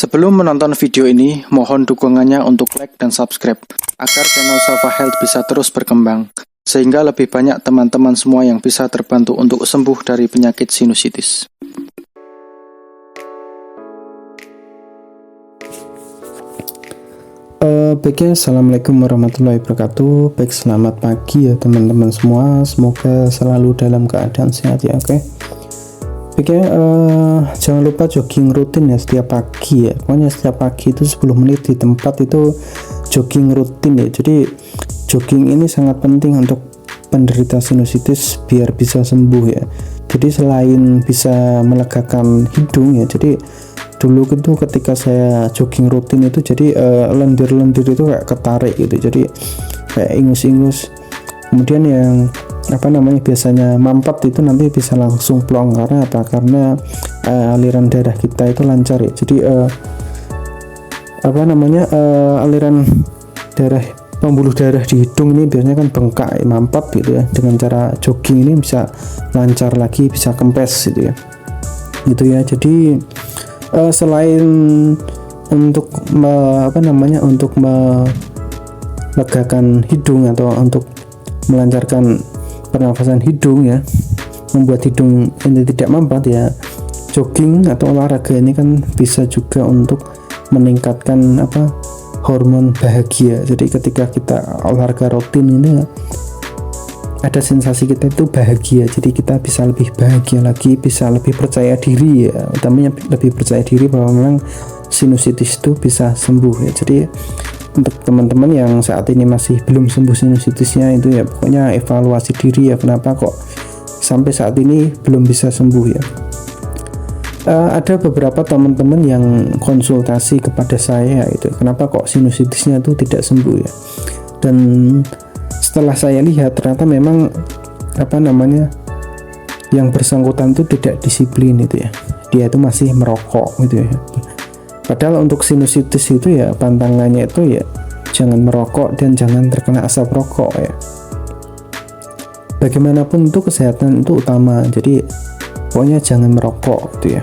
Sebelum menonton video ini, mohon dukungannya untuk like dan subscribe, agar channel Safa Health bisa terus berkembang, sehingga lebih banyak teman-teman semua yang bisa terbantu untuk sembuh dari penyakit sinusitis. Baiknya, assalamualaikum warahmatullahi wabarakatuh. Baik, selamat pagi ya teman-teman semua. Semoga selalu dalam keadaan sehat ya, oke. Baiknya, jangan lupa jogging rutin ya setiap pagi ya. Pokoknya setiap pagi itu 10 menit di tempat itu jogging rutin ya. Jadi jogging ini sangat penting untuk penderita sinusitis biar bisa sembuh ya. Jadi selain bisa melegakan hidung ya, jadi dulu itu ketika saya jogging rutin itu jadi lendir-lendir itu kayak ketarik gitu, jadi kayak ingus-ingus. Kemudian yang biasanya mampet itu nanti bisa langsung plong. Karena apa? Karena aliran darah kita itu lancar ya. Jadi aliran darah, pembuluh darah di hidung ini biasanya kan bengkak ya, mampet gitu ya. Dengan cara jogging ini bisa lancar lagi, bisa kempes gitu ya. Gitu ya. Jadi selain untuk untuk melegakan hidung atau untuk melancarkan pernafasan hidung ya, membuat hidung ini tidak mampet ya, jogging atau olahraga ini kan bisa juga untuk meningkatkan hormon bahagia. Jadi ketika kita olahraga rutin ini ada sensasi kita itu bahagia, jadi kita bisa lebih bahagia lagi, bisa lebih percaya diri ya, utamanya lebih percaya diri bahwa memang sinusitis itu bisa sembuh ya. Jadi untuk teman-teman yang saat ini masih belum sembuh sinusitisnya itu ya, pokoknya evaluasi diri ya, kenapa kok sampai saat ini belum bisa sembuh ya. Ada beberapa teman-teman yang konsultasi kepada saya itu, kenapa kok sinusitisnya itu tidak sembuh ya. Dan setelah saya lihat ternyata memang yang bersangkutan itu tidak disiplin itu ya, dia itu masih merokok gitu ya. Padahal untuk sinusitis itu ya pantangannya itu ya jangan merokok dan jangan terkena asap rokok ya. Bagaimanapun itu kesehatan itu utama, jadi pokoknya jangan merokok gitu ya.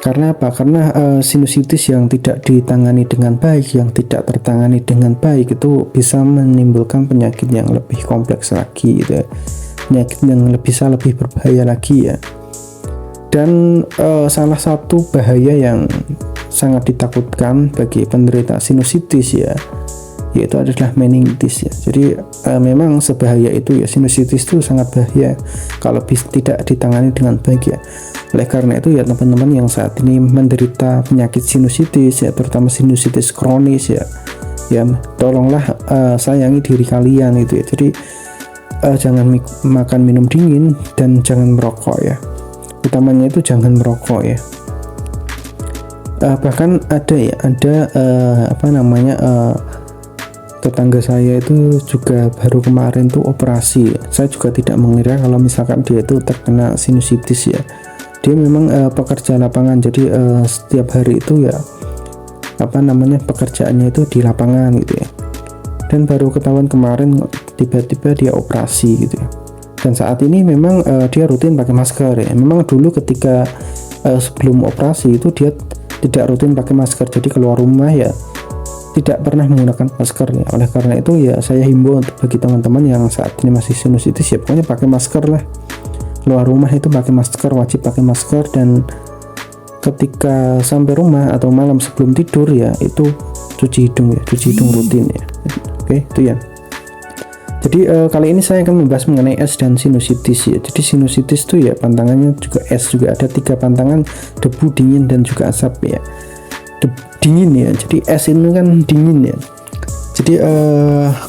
Karena apa? Karena sinusitis yang tidak ditangani dengan baik, yang tidak tertangani dengan baik itu bisa menimbulkan penyakit yang lebih kompleks lagi gitu ya. Penyakit yang bisa lebih berbahaya lagi ya. Dan salah satu bahaya yang sangat ditakutkan bagi penderita sinusitis ya, yaitu adalah meningitis ya. Jadi memang sebahaya itu ya, sinusitis itu sangat bahaya kalau tidak ditangani dengan baik ya. Oleh karena itu ya teman-teman yang saat ini menderita penyakit sinusitis ya, terutama sinusitis kronis ya, tolonglah sayangi diri kalian itu ya. Jadi jangan makan minum dingin dan jangan merokok ya. Utamanya itu jangan merokok ya. Bahkan ada tetangga saya itu juga baru kemarin tuh operasi ya. Saya juga tidak mengira kalau misalkan dia itu terkena sinusitis ya. Dia memang pekerja lapangan, jadi setiap hari itu ya pekerjaannya itu di lapangan gitu ya. Dan baru ketahuan kemarin tiba-tiba dia operasi gitu ya. Dan saat ini memang dia rutin pakai masker ya. Memang dulu ketika sebelum operasi itu dia tidak rutin pakai masker, jadi keluar rumah ya tidak pernah menggunakan masker ya. Oleh karena itu ya saya himbau untuk bagi teman-teman yang saat ini masih sinusitis ya, pokoknya pakai masker lah. Keluar rumah itu pakai masker, wajib pakai masker. Dan ketika sampai rumah atau malam sebelum tidur ya itu cuci hidung ya, cuci hidung rutin ya. Oke, itu ya. Jadi kali ini saya akan membahas mengenai es dan sinusitis ya. Jadi sinusitis itu ya pantangannya juga es, juga ada 3 pantangan, debu, dingin, dan juga asap ya. Dingin ya, jadi es ini kan dingin ya. Jadi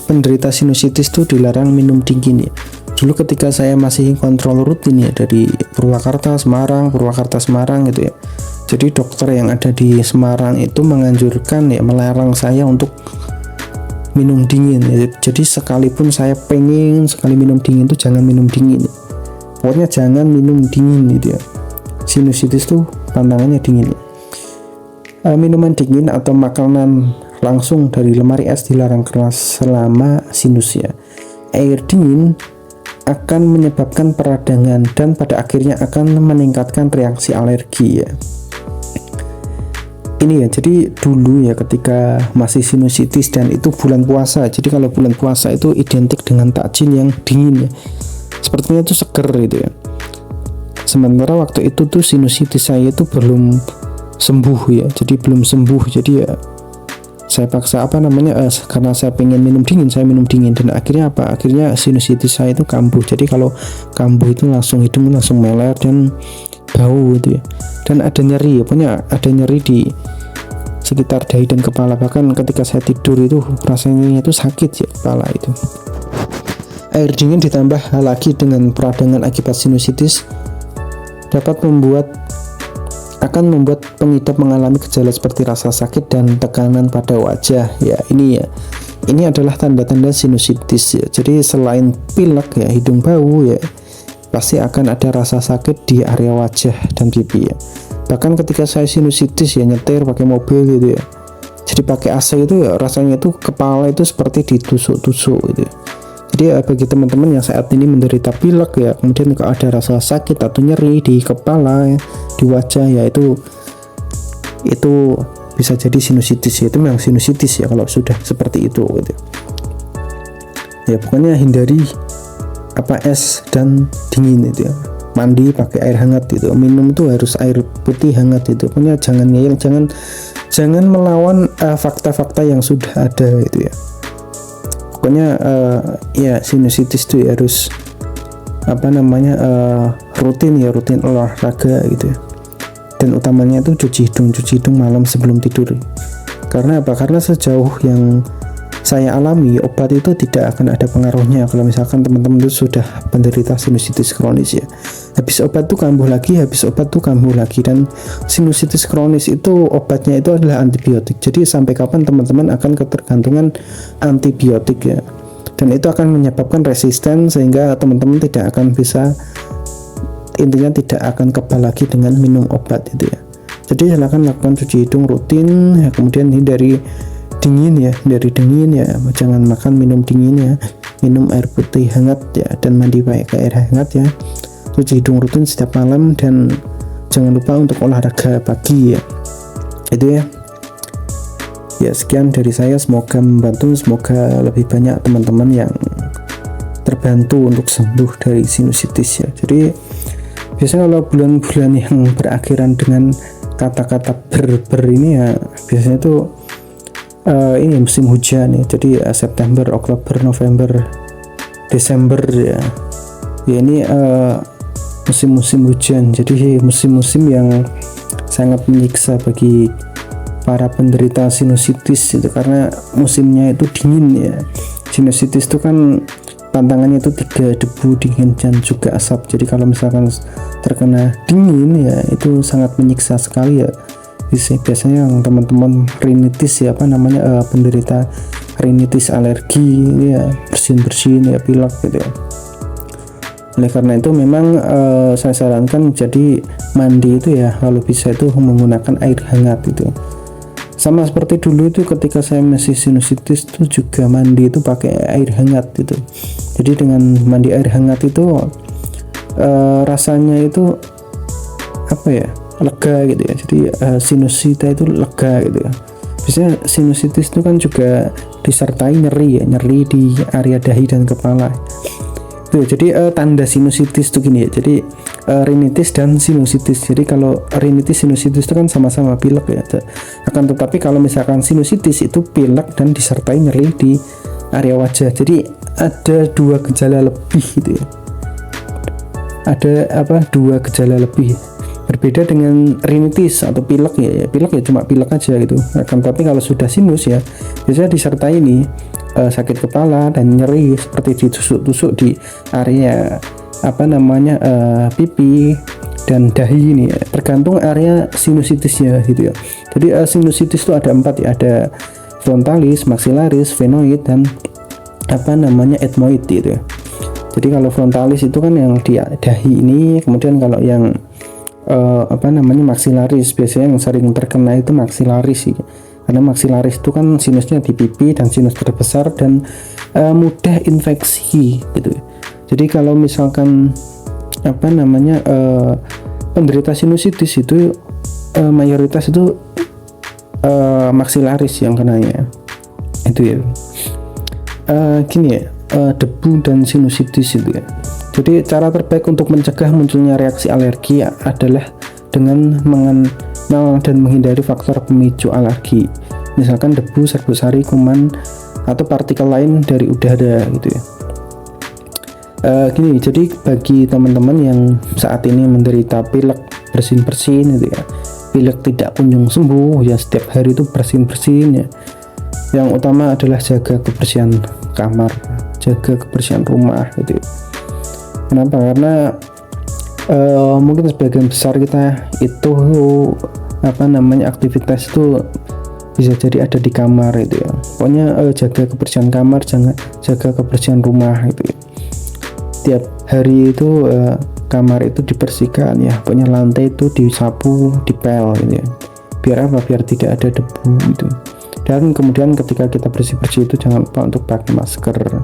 penderita sinusitis itu dilarang minum dingin ya. Dulu ketika saya masih kontrol rutin ya dari Purwakarta Semarang gitu ya. Jadi dokter yang ada di Semarang itu menganjurkan ya, melarang saya untuk minum dingin ya. Jadi sekalipun saya pengen sekali minum dingin itu jangan minum dingin, pokoknya jangan minum dingin gitu ya. Sinusitis tuh pantangannya dingin ya. Minuman dingin atau makanan langsung dari lemari es dilarang keras selama sinus ya. Air dingin akan menyebabkan peradangan dan pada akhirnya akan meningkatkan reaksi alergi ya. ini ya, jadi dulu ya ketika masih sinusitis dan itu bulan puasa, jadi kalau bulan puasa itu identik dengan takjil yang dingin ya, sepertinya itu seger gitu ya. Sementara waktu itu tuh sinusitis saya itu belum sembuh ya, jadi belum sembuh, jadi ya saya paksa karena saya pengen minum dingin, saya minum dingin, dan akhirnya akhirnya sinusitis saya itu kambuh. Jadi kalau kambuh itu langsung hidung langsung meler dan bau gitu ya, dan ada nyeri ya, punya ada nyeri di sekitar dahi dan kepala, bahkan ketika saya tidur itu rasanya itu sakit ya kepala itu. Air dingin ditambah lagi dengan peradangan akibat sinusitis akan membuat pengidap mengalami gejala seperti rasa sakit dan tekanan pada wajah ya. Ini adalah tanda-tanda sinusitis ya. Jadi selain pilek ya, hidung bau ya, pasti akan ada rasa sakit di area wajah dan pipi ya. Bahkan ketika saya sinusitis ya, nyetir pakai mobil gitu ya, jadi pakai AC itu ya, rasanya itu kepala itu seperti ditusuk-tusuk gitu ya. Jadi bagi teman-teman yang saat ini menderita pilek ya, kemudian kalau ada rasa sakit atau nyeri di kepala ya, di wajah ya, itu bisa jadi sinusitis ya. Itu memang sinusitis ya kalau sudah seperti itu gitu ya. Pokoknya hindari es dan dingin itu ya, mandi pakai air hangat gitu, minum tuh harus air putih hangat itu. Pokoknya jangan ngeyel, jangan melawan fakta-fakta yang sudah ada itu ya. Pokoknya ya sinusitis tuh ya harus rutin olahraga gitu ya, dan utamanya itu cuci hidung malam sebelum tidur. Karena sejauh yang saya alami, obat itu tidak akan ada pengaruhnya kalau misalkan teman-teman itu sudah menderita sinusitis kronis ya. Habis obat tuh kambuh lagi, dan sinusitis kronis itu obatnya itu adalah antibiotik. Jadi sampai kapan teman-teman akan ketergantungan antibiotik ya, dan itu akan menyebabkan resisten sehingga teman-teman tidak akan kebal lagi dengan minum obat itu ya. Jadi silakan lakukan cuci hidung rutin ya, kemudian hindari dingin ya, jangan makan minum dingin ya, minum air putih hangat ya, dan mandi pakai air hangat ya, cuci hidung rutin setiap malam, dan jangan lupa untuk olahraga pagi ya. Itu ya, sekian dari saya, semoga membantu, semoga lebih banyak teman-teman yang terbantu untuk sembuh dari sinusitis ya. Jadi biasanya kalau bulan-bulan yang berakhiran dengan kata-kata ber ini ya, biasanya tuh ini musim hujan ya. Jadi September, Oktober, November, Desember ya, ini musim-musim hujan. Jadi musim-musim yang sangat menyiksa bagi para penderita sinusitis itu, karena musimnya itu dingin ya. Sinusitis itu kan tantangannya itu 3, debu, dingin, dan juga asap. Jadi kalau misalkan terkena dingin ya, itu sangat menyiksa sekali ya. Biasanya yang teman-teman rinitis ya, penderita rinitis, alergi ya, bersin ya, pilek gitu ya. Oleh karena itu memang saya sarankan jadi mandi itu ya, kalau bisa itu menggunakan air hangat itu. Sama seperti dulu itu ketika saya masih sinusitis itu juga mandi itu pakai air hangat itu. Jadi dengan mandi air hangat itu rasanya itu lega gitu ya. Jadi sinusita itu lega gitu ya. Biasanya sinusitis itu kan juga disertai nyeri di area dahi dan kepala. Jadi tanda sinusitis itu gini ya. Jadi rinitis dan sinusitis. Jadi kalau rinitis sinusitis itu kan sama-sama pilek ya. Akan tetapi kalau misalkan sinusitis itu pilek dan disertai nyeri di area wajah. Jadi ada 2 gejala lebih gitu ya. Ada 2 gejala lebih. Berbeda dengan rinitis atau pilek ya, pilek ya cuma pilek aja gitu. Tapi kalau sudah sinus ya, biasanya disertai ini sakit kepala dan nyeri seperti ditusuk-tusuk di area pipi dan dahi ini ya, tergantung area sinusitisnya gitu ya. Jadi sinusitis itu ada 4 ya, ada frontalis, maxillaris, sphenoid, dan ethmoid gitu ya. Jadi kalau frontalis itu kan yang di dahi ini, kemudian kalau yang maxillaris, biasanya yang sering terkena itu maxillaris sih. Karena maxillaris itu kan sinusnya di pipi dan sinus terbesar dan mudah infeksi gitu. Jadi kalau misalkan penderita sinusitis itu mayoritas itu maksilaris yang kenanya itu ya. Gini ya, debu dan sinusitis itu ya. Jadi cara terbaik untuk mencegah munculnya reaksi alergi adalah dengan mengenal dan menghindari faktor pemicu alergi, misalkan debu, serbuk sari, kuman, atau partikel lain dari udara gitu ya. Gini, jadi bagi teman-teman yang saat ini menderita pilek bersin-bersin gitu ya, pilek tidak kunjung sembuh ya, setiap hari itu bersin-bersin ya, yang utama adalah jaga kebersihan kamar, jaga kebersihan rumah gitu ya. Kenapa? Karena mungkin sebagian besar kita itu aktivitas itu bisa jadi ada di kamar itu ya. Pokoknya jaga kebersihan kamar, jaga kebersihan rumah itu ya. Tiap hari itu kamar itu dibersihkan ya, pokoknya lantai itu disapu, dipel gitu ya. Biar apa? Biar tidak ada debu gitu. Dan kemudian ketika kita bersih-bersih itu jangan lupa untuk pakai masker.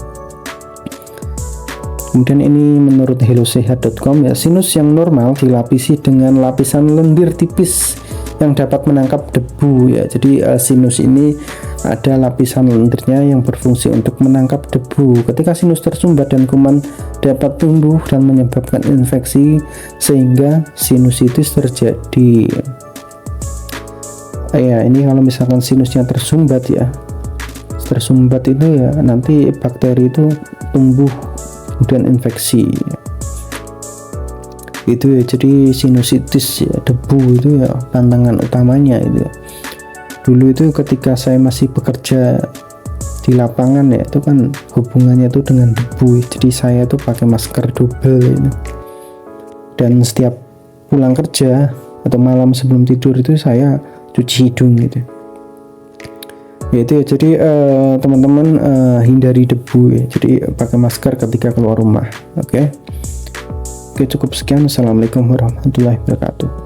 Kemudian ini menurut hellosehat.com ya, sinus yang normal dilapisi dengan lapisan lendir tipis yang dapat menangkap debu ya. Jadi sinus ini ada lapisan lendirnya yang berfungsi untuk menangkap debu. Ketika sinus tersumbat dan kuman dapat tumbuh dan menyebabkan infeksi sehingga sinusitis terjadi. Ya, ini kalau misalkan sinusnya tersumbat ya, tersumbat itu ya nanti bakteri itu tumbuh kemudian infeksi itu ya. Jadi sinusitis ya, debu itu ya tantangan utamanya itu ya. Dulu itu ketika saya masih bekerja di lapangan ya, itu kan hubungannya itu dengan debu, jadi saya itu pakai masker double ini. Dan setiap pulang kerja atau malam sebelum tidur itu saya cuci hidung gitu ya. Itu ya, jadi teman-teman hindari debu ya, jadi pakai masker ketika keluar rumah. Oke, cukup sekian. Assalamualaikum warahmatullahi wabarakatuh.